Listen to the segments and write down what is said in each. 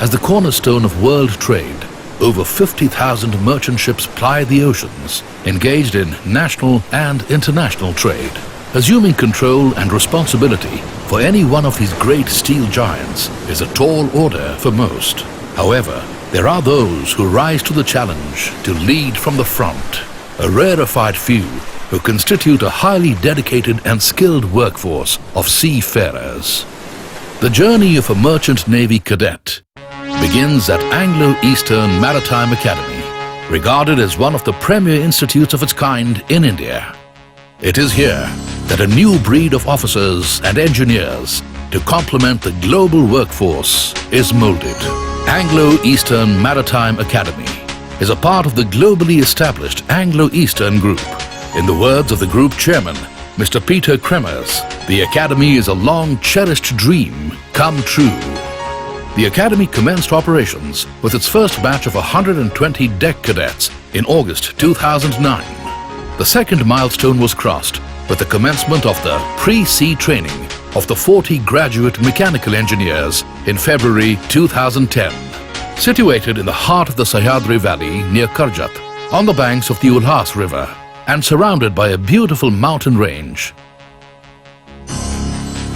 as the cornerstone of world trade, over 50,000 merchant ships ply the oceans, engaged in national and international trade. Assuming control and responsibility for any one of these great steel giants is a tall order for most. However, there are those who rise to the challenge to lead from the front, a rarefied few who constitute a highly dedicated and skilled workforce of seafarers. The journey of a merchant navy cadet begins at Anglo Eastern Maritime Academy, regarded as one of the premier institutes of its kind in India. It is here that a new breed of officers and engineers to complement the global workforce is molded. Anglo Eastern Maritime Academy is a part of the globally established Anglo Eastern Group. In the words of the group chairman, Mr. Peter Kremers, the Academy is a long-cherished dream come true. The Academy commenced operations with its first batch of 120 deck cadets in August 2009. The second milestone was crossed with the commencement of the pre-sea training of the 40 graduate mechanical engineers in February 2010. Situated in the heart of the Sahyadri Valley near Karjat, on the banks of the Ulhas River, and surrounded by a beautiful mountain range.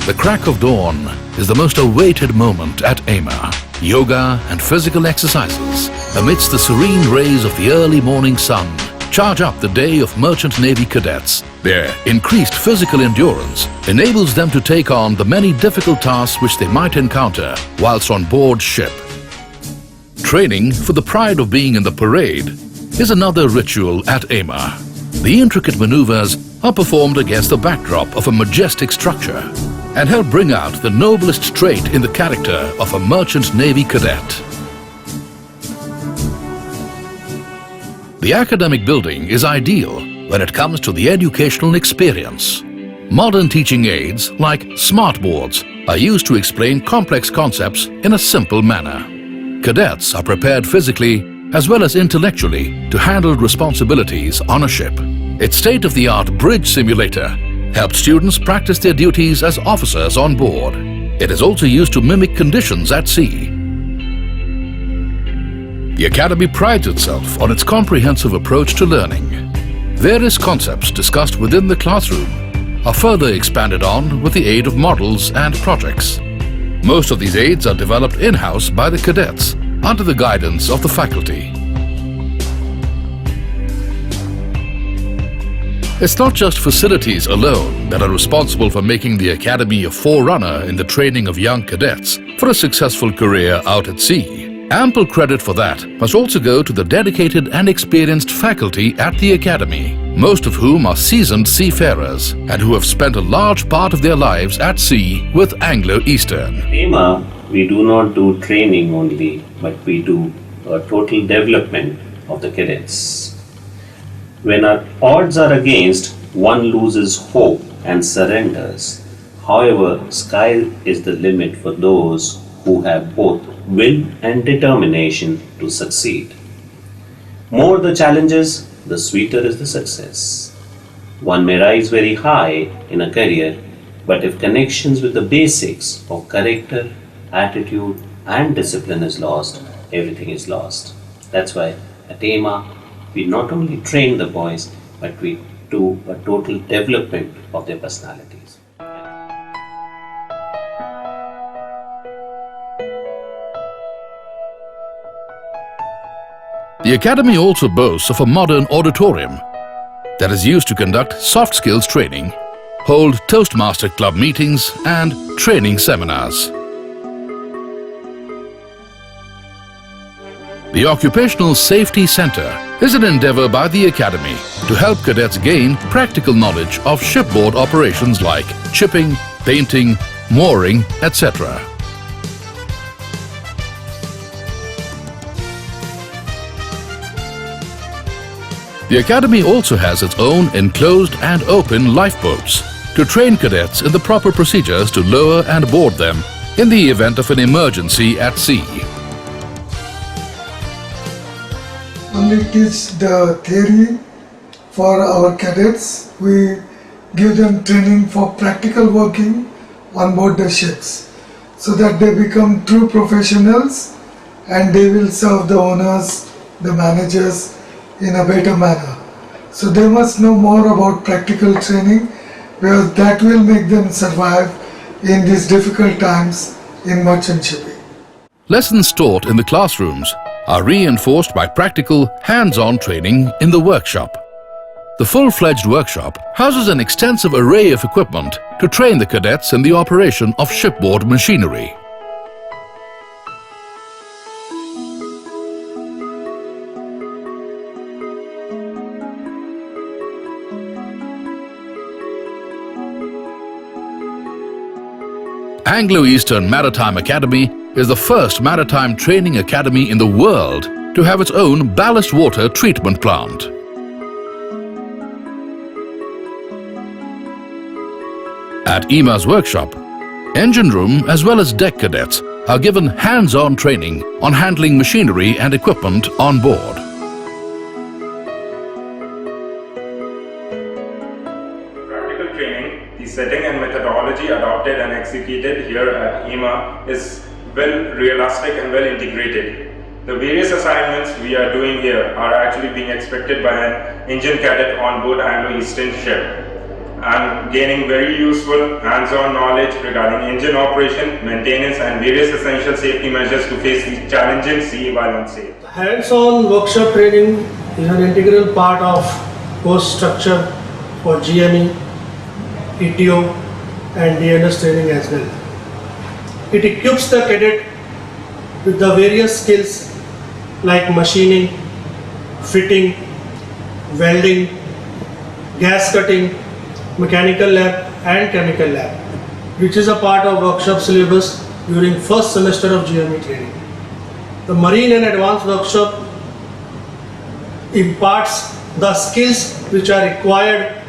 The crack of dawn is the most awaited moment at AEMA. Yoga and physical exercises amidst the serene rays of the early morning sun charge up the day of merchant navy cadets. Their increased physical endurance enables them to take on the many difficult tasks which they might encounter whilst on board ship. Training for the pride of being in the parade is another ritual at AEMA. The intricate maneuvers are performed against the backdrop of a majestic structure and help bring out the noblest trait in the character of a merchant navy cadet. The academic building is ideal when it comes to the educational experience. Modern teaching aids like smartboards are used to explain complex concepts in a simple manner. Cadets are prepared physically as well as intellectually to handle responsibilities on a ship. Its state-of-the-art bridge simulator helps students practice their duties as officers on board. It is also used to mimic conditions at sea. The Academy prides itself on its comprehensive approach to learning. Various concepts discussed within the classroom are further expanded on with the aid of models and projects. Most of these aids are developed in-house by the cadets under the guidance of the faculty. It's not just facilities alone that are responsible for making the Academy a forerunner in the training of young cadets for a successful career out at sea. Ample credit for that must also go to the dedicated and experienced faculty at the Academy, most of whom are seasoned seafarers and who have spent a large part of their lives at sea with Anglo Eastern. AEMA, we do not do training only, but we do a total development of the cadets. When our odds are against, one loses hope and surrenders. However, sky is the limit for those who have both will and determination to succeed. More the challenges, the sweeter is the success. One may rise very high in a career, but if connections with the basics of character, attitude and discipline is lost, everything is lost. That's why at AEMA, we not only train the boys, but we do a total development of their personalities. The Academy also boasts of a modern auditorium that is used to conduct soft skills training, hold Toastmaster Club meetings and training seminars. The Occupational Safety Center is an endeavor by the Academy to help cadets gain practical knowledge of shipboard operations like chipping, painting, mooring, etc. The Academy also has its own enclosed and open lifeboats to train cadets in the proper procedures to lower and board them in the event of an emergency at sea. Only teach the theory for our cadets. We give them training for practical working on board the ships so that they become true professionals and they will serve the owners, the managers in a better manner. So they must know more about practical training because that will make them survive in these difficult times in merchant shipping. Lessons taught in the classrooms are reinforced by practical, hands-on training in the workshop. The full-fledged workshop houses an extensive array of equipment to train the cadets in the operation of shipboard machinery. Anglo Eastern Maritime Academy is the first maritime training academy in the world to have its own ballast water treatment plant. At AEMA's workshop, engine room as well as deck cadets are given hands-on training on handling machinery and equipment on board. Practical training, the setting and methodology adopted and executed here at AEMA is well realistic and well integrated. The various assignments we are doing here are actually being expected by an engine cadet on board Anglo Eastern ship. I'm gaining very useful hands-on knowledge regarding engine operation, maintenance and various essential safety measures to face the challenging sea while on sail. Hands-on workshop training is an integral part of course structure for GME, ETO and DNS training as well. It equips the cadet with the various skills like machining, fitting, welding, gas cutting, mechanical lab and chemical lab, which is a part of workshop syllabus during first semester of GME training. The Marine and Advanced Workshop imparts the skills which are required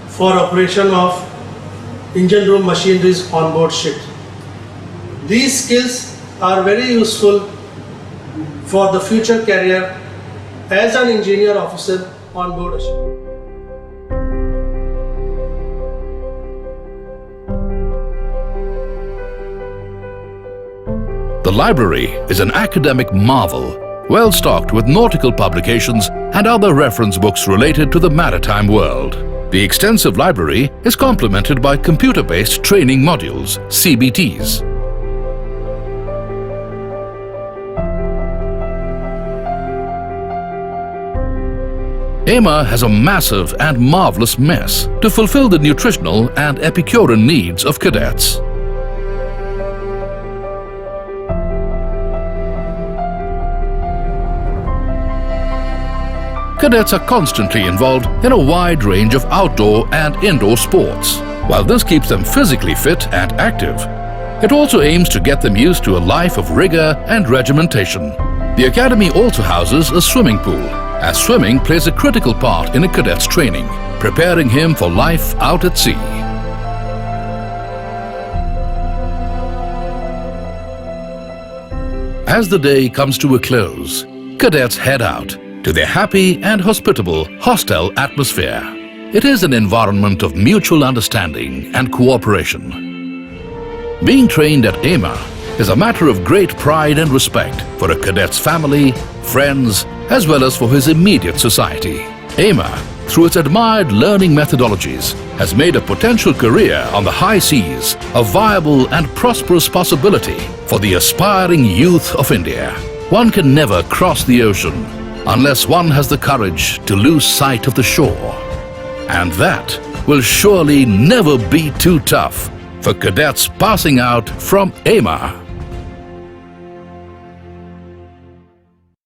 for operation of engine room machineries on board ships. These skills are very useful for the future career as an engineer officer on board a ship. The library is an academic marvel, well stocked with nautical publications and other reference books related to the maritime world. The extensive library is complemented by computer-based training modules, CBTs. AEMA has a massive and marvelous mess to fulfill the nutritional and Epicurean needs of cadets. Cadets are constantly involved in a wide range of outdoor and indoor sports. While this keeps them physically fit and active, it also aims to get them used to a life of rigor and regimentation. The Academy also houses a swimming pool, as swimming plays a critical part in a cadet's training, preparing him for life out at sea. As the day comes to a close, cadets head out to their happy and hospitable hostel atmosphere. It is an environment of mutual understanding and cooperation. Being trained at AEMA is a matter of great pride and respect for a cadet's family, friends, as well as for his immediate society. AEMA, through its admired learning methodologies, has made a potential career on the high seas a viable and prosperous possibility for the aspiring youth of India. One can never cross the ocean unless one has the courage to lose sight of the shore. And that will surely never be too tough for cadets passing out from AEMA.